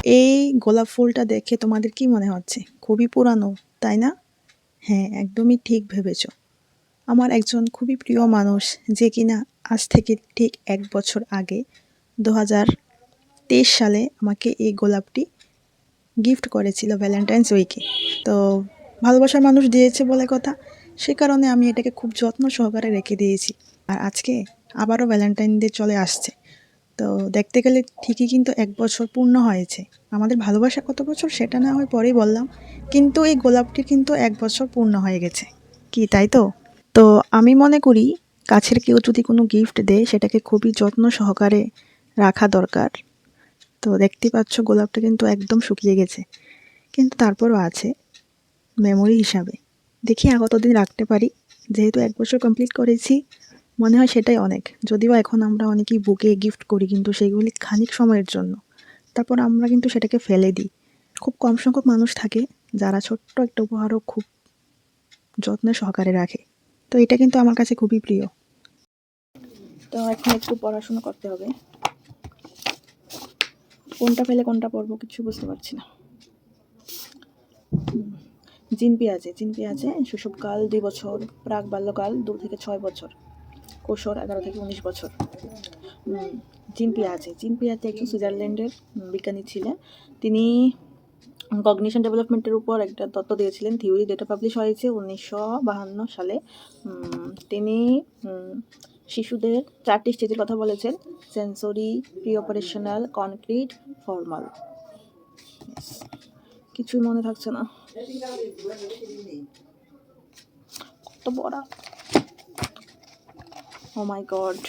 এই গোলাপ ফুলটা দেখে তোমাদের কি মনে হচ্ছে? খুবই পুরানো, তাই না? হ্যাঁ, একদমই ঠিক ভেবেছ। আমার একজন খুবই প্রিয় মানুষ যে কিনা আজ থেকে ঠিক 1 বছর আগে 2023 সালে আমাকে এই গোলাপটি গিফট করেছিল ভ্যালেন্টাইন্স উইকে। তো ভালোবাসার মানুষ দিয়েছে বলে কথা, সে কারণে আমি এটাকে খুব যত্ন সহকারে রেখে দিয়েছি। আর আজকে আবারও ভ্যালেন্টাইন ডে চলে আসছে। তো দেখতে গেলে ঠিকই কিন্তু 1 বছর পূর্ণ হয়েছে। আমাদের ভালোবাসা কত বছর সেটা না হয় পরেই বললাম, কিন্তু এই গোলাপটির কিন্তু 1 বছর পূর্ণ হয়ে গেছে। কি তাই তো? তো আমি মনে করি কাছের কেউ যদি কোনো গিফট দেয় সেটাকে খুবই যত্ন সহকারে রাখা দরকার। তো দেখতেই পাচ্ছ গোলাপটা কিন্তু একদম শুকিয়ে গেছে, কিন্তু তারপরও আছে মেমোরি হিসাবে। দেখি আর কতদিন রাখতে পারি। যেহেতু 1 বছর কমপ্লিট করেছি, মনে হয় সেটাই অনেক। যদিও এখন আমরা অনেকেই বুকে গিফট করি, কিন্তু সেগুলি খানিক সময়ের জন্য, তারপর আমরা কিন্তু সেটাকে ফেলে দিই। খুব কম সংখ্যক মানুষ থাকে যারা ছোট্ট একটা উপহারও খুব যত্ন সহকারে রাখে। তো এটা কিন্তু আমার কাছে খুবই প্রিয়। তো এখন একটু পড়াশোনা করতে হবে, কোনটা ফেলে কোনটা পড়বো কিছু বুঝতে পারছি না। জিন পেঁয়াজে শৈশবকাল 2 বছর, প্রাক বাল্যকাল 2 থেকে 6 বছর, কৈশোর 11 থেকে 19 বছর। জিন পিয়াজে একজন সুইজারল্যান্ডের বিজ্ঞানী ছিলেন। তিনি কগনিশন ডেভেলপমেন্টের উপর একটা তত্ত্ব দিয়েছিলেন, থিওরি, যেটা পাবলিশ হয়েছে 1952 সালে। তিনি শিশুদের 4টি স্টেজের কথা বলেছেন: sensory, pre operational, concrete, formal. কিছুই মনে থাকছে না, কত বড়! ও মাই গড।